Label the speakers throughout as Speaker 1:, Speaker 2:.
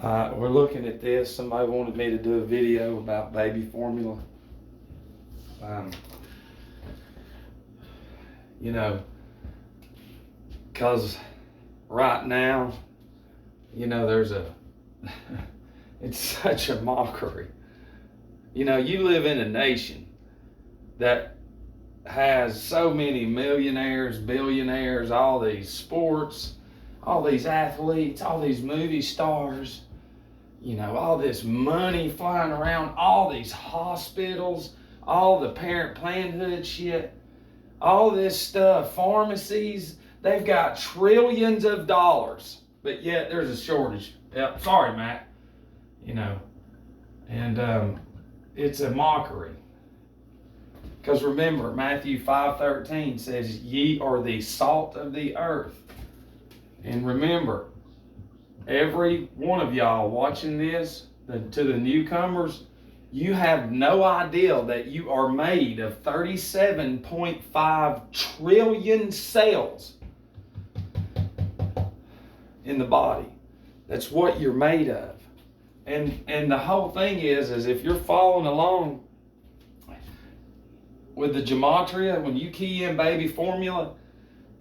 Speaker 1: We're looking at this. Somebody wanted me to do a video about baby formula. Because right now, there's it's such a mockery. You live in a nation that has so many millionaires, billionaires, all these sports, all these athletes, all these movie stars, all this money flying around, all these hospitals, all the Parent Parenthood shit, all this stuff, pharmacies, they've got trillions of dollars, but yet there's a shortage. Yep, sorry, Matt. And it's a mockery. Because remember, Matthew 5:13 says, ye are the salt of the earth. And remember, every one of y'all watching this, to the newcomers, you have no idea that you are made of 37.5 trillion cells in the body. That's what you're made of. And the whole thing is if you're following along with the gematria, when you key in baby formula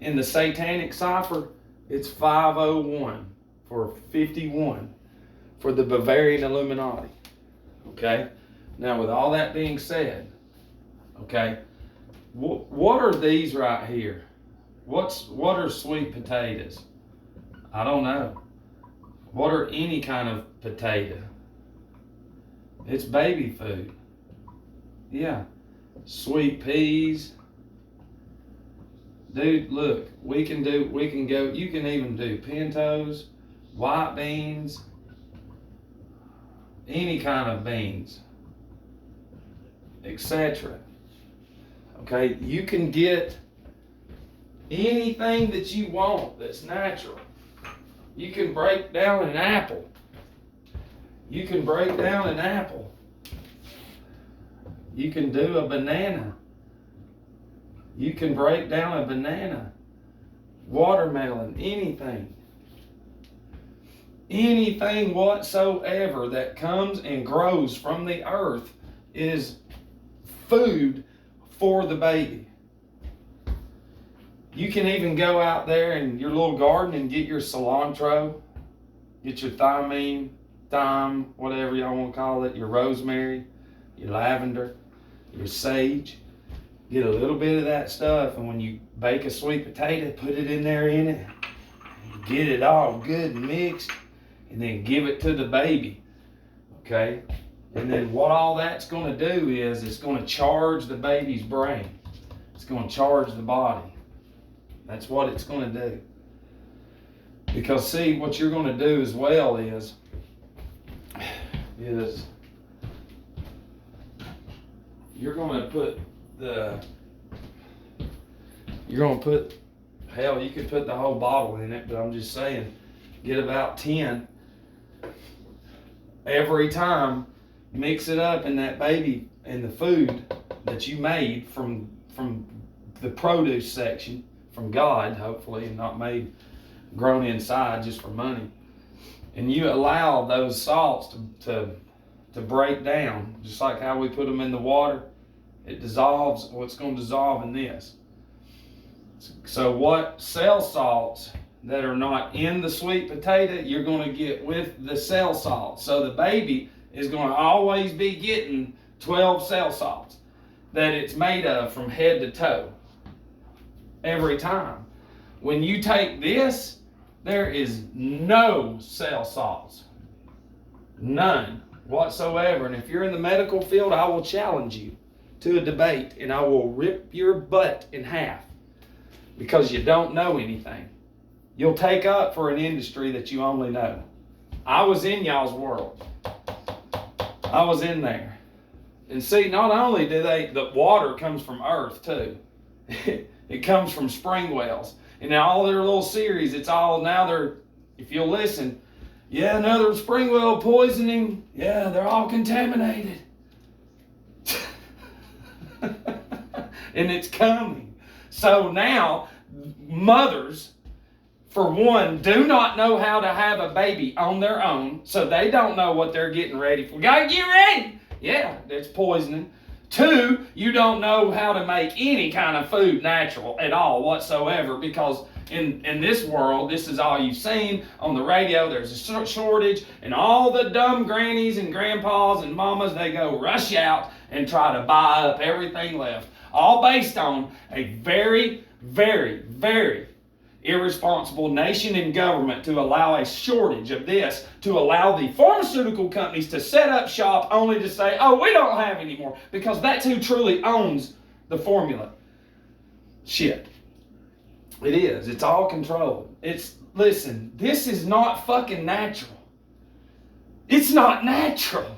Speaker 1: in the satanic cipher, it's 501 for 51 for the Bavarian Illuminati. Okay? Now, with all that being said, okay, what are these right here? What are sweet potatoes? I don't know. What are any kind of potato? It's baby food. Yeah. Sweet peas. Dude, look, you can even do pintos, white beans, any kind of beans, etc. Okay, you can get anything that you want that's natural. You can break down an apple. You can break down an apple. You can do a banana. You can break down a banana, watermelon, anything. Anything whatsoever that comes and grows from the earth is food for the baby. You can even go out there in your little garden and get your cilantro, get your thyme, whatever y'all want to call it, your rosemary, your lavender, your sage. Get a little bit of that stuff, and when you bake a sweet potato, put it in there in it. Get it all good and mixed, and then give it to the baby. Okay? And then what all that's going to do is it's going to charge the baby's brain. It's going to charge the body. That's what it's going to do. Because see, what you're going to do as well is you're going to put hell, you could put the whole bottle in it, but I'm just saying, get about 10 every time, mix it up in that baby and the food that you made from the produce section, from God, hopefully, and not grown inside just for money. And you allow those salts to break down, just like how we put them in the water. It dissolves. What's going to dissolve in this? So what cell salts that are not in the sweet potato, you're going to get with the cell salts. So the baby is going to always be getting 12 cell salts that it's made of from head to toe. Every time. When you take this, there is no cell salts. None whatsoever. And if you're in the medical field, I will challenge you to a debate, and I will rip your butt in half because you don't know anything. You'll take up for an industry that you only know. I was in y'all's world. I was in there. And see, not only the water comes from earth too. It comes from spring wells. And now all their little series, if you'll listen, another spring well poisoning. Yeah, they're all contaminated. And it's coming. So now, mothers for one, do not know how to have a baby on their own, so they don't know what they're getting ready for. Gotta get ready! Yeah, it's poisoning. Two, you don't know how to make any kind of food natural at all whatsoever, because in this world, this is all you've seen on the radio. There's a shortage, and all the dumb grannies and grandpas and mamas, they go rush out and try to buy up everything left, all based on a very, very, very irresponsible nation and government to allow a shortage of this, to allow the pharmaceutical companies to set up shop only to say, oh, we don't have any more, because that's who truly owns the formula. Shit. It is. It's all controlled. Listen, this is not fucking natural. It's not natural.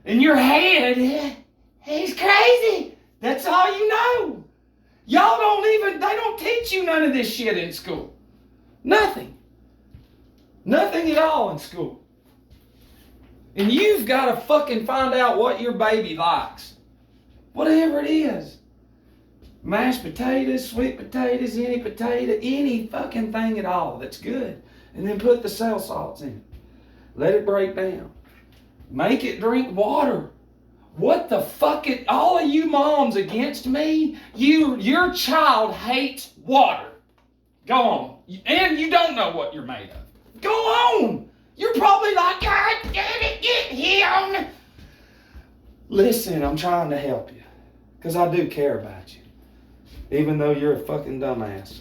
Speaker 1: In your head, he's crazy. That's all you know. Y'all they don't teach you none of this shit in school. Nothing. Nothing at all in school. And you've got to fucking find out what your baby likes. Whatever it is. Mashed potatoes, sweet potatoes, any potato, any fucking thing at all that's good. And then put the cell salts in. Let it break down. Make it drink water. What the fuck? All of you moms against me, your child hates water. Go on. And you don't know what you're made of. Go on. You're probably like, God damn it, get him. Listen, I'm trying to help you. Because I do care about you. Even though you're a fucking dumbass.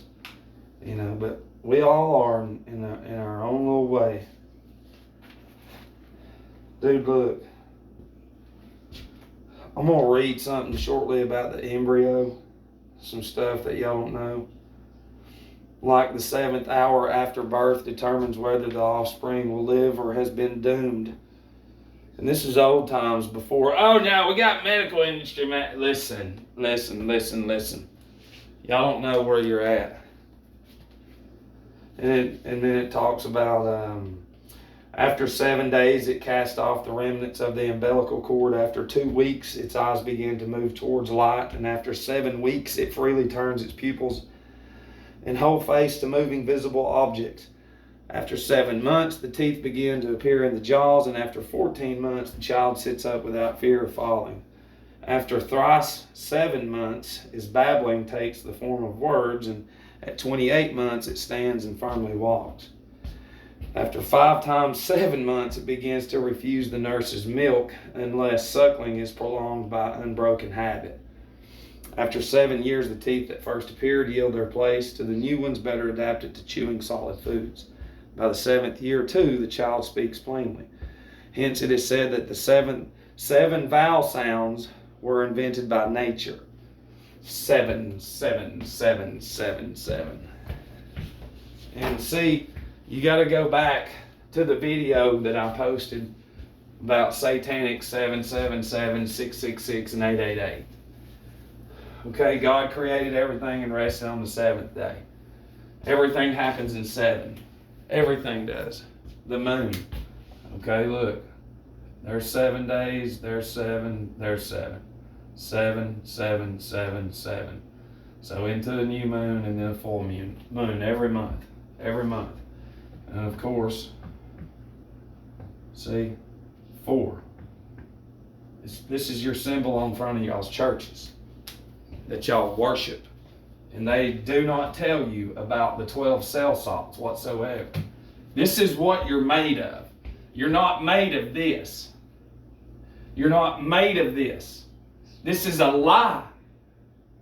Speaker 1: You know, but we all are in our own little way. Dude, look. I'm going to read something shortly about the embryo. Some stuff that y'all don't know. Like the 7th hour after birth determines whether the offspring will live or has been doomed. And this is old times before. Oh, no, we got medical industry, man. Listen. Y'all don't know where you're at. And then it talks about after 7 days, it cast off the remnants of the umbilical cord. After 2 weeks, its eyes begin to move towards light. And after 7 weeks, it freely turns its pupils and whole face to moving visible objects. After 7 months, the teeth begin to appear in the jaws. And after 14 months, the child sits up without fear of falling. After thrice 7 months, his babbling takes the form of words. And at 28 months, it stands and firmly walks. After 5 times 7 months, it begins to refuse the nurse's milk unless suckling is prolonged by unbroken habit. After 7 years, the teeth that first appeared yield their place to the new ones better adapted to chewing solid foods. By the 7th year, too, the child speaks plainly. Hence, it is said that the seven vowel sounds were invented by nature. 7, 7, 7, 7, 7. And see, you got to go back to the video that I posted about satanic 777, 666, and 888. Okay, God created everything and rested on the 7th day. Everything happens in 7. Everything does. The moon. Okay, look. There's 7 days, there's 7, there's 7. 7, 7, 7, 7. So into the new moon and then a full moon every month. Every month. And of course, see, 4. This is your symbol on front of y'all's churches that y'all worship. And they do not tell you about the 12 cell salts whatsoever. This is what you're made of. You're not made of this. You're not made of this. This is a lie.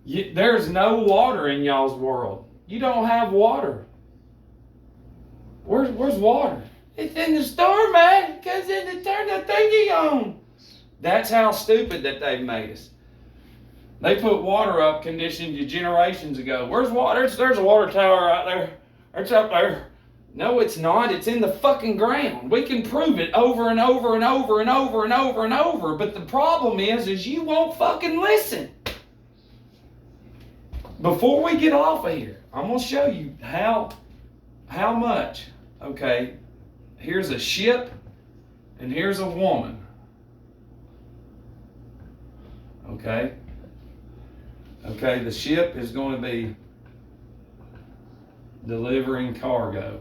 Speaker 1: There's no water in y'all's world. You don't have water. Where's water? It's in the store, man, because they turned the thingy on. That's how stupid that they've made us. They put water up conditioned you generations ago. Where's water? There's a water tower right there. It's up there. No, it's not. It's in the fucking ground. We can prove it over and over and over and over and over and over. But the problem is you won't fucking listen. Before we get off of here, I'm going to show you how much. Okay, here's a ship and here's a woman. Okay, the ship is going to be delivering cargo,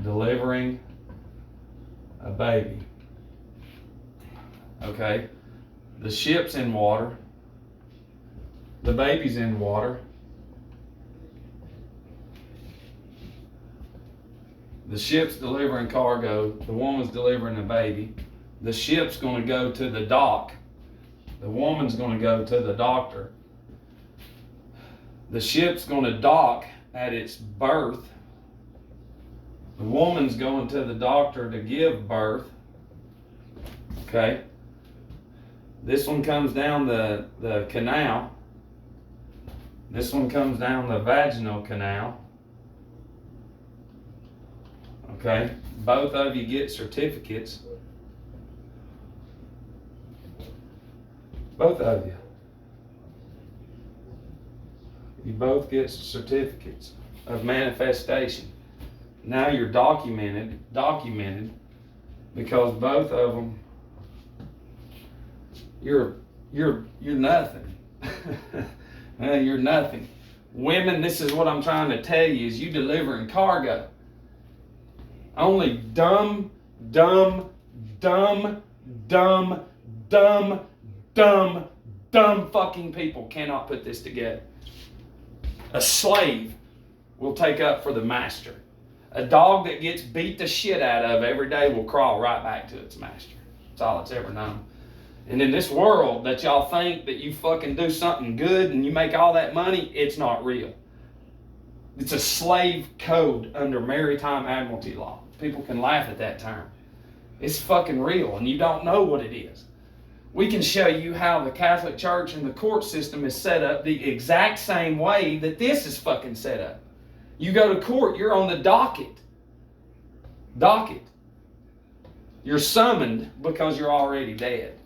Speaker 1: delivering a baby. Okay? The ship's in water. The baby's in water. The ship's delivering cargo. The woman's delivering a baby. The ship's going to go to the dock. The woman's going to go to the doctor. The ship's going to dock at its berth. The woman's going to the doctor to give birth. Okay? This one comes down the canal. This one comes down the vaginal canal. Okay? Both of you get certificates. Both of you. You both get certificates of manifestation. Now you're documented, because both of them, you're nothing. You're nothing. Women, this is what I'm trying to tell you, is you delivering cargo. Only dumb fucking people cannot put this together. A slave will take up for the master. A dog that gets beat the shit out of every day will crawl right back to its master. That's all it's ever known. And in this world that y'all think that you fucking do something good and you make all that money, it's not real. It's a slave code under maritime admiralty law. People can laugh at that term. It's fucking real and you don't know what it is. We can show you how the Catholic Church and the court system is set up the exact same way that this is fucking set up. You go to court, you're on the docket. You're summoned because you're already dead.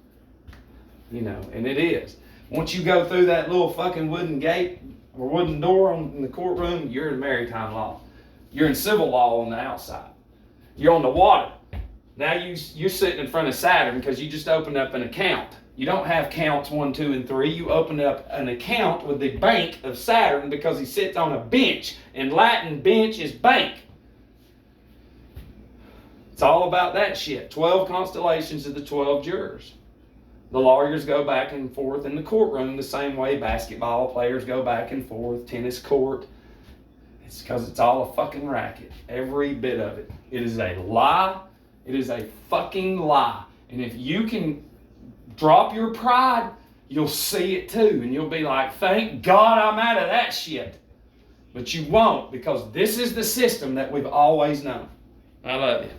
Speaker 1: You know, and it is. Once you go through that little fucking wooden gate or wooden door in the courtroom, you're in maritime law. You're in civil law on the outside. You're on the water. Now you're sitting in front of Saturn because you just opened up an account. You don't have counts 1, 2, and 3. You open up an account with the bank of Saturn because he sits on a bench. In Latin, bench is bank. It's all about that shit. 12 constellations of the 12 jurors. The lawyers go back and forth in the courtroom the same way basketball players go back and forth, tennis court. It's because it's all a fucking racket. Every bit of it. It is a lie. It is a fucking lie. And if you can drop your pride, you'll see it too. And you'll be like, thank God I'm out of that shit. But you won't, because this is the system that we've always known. I love you.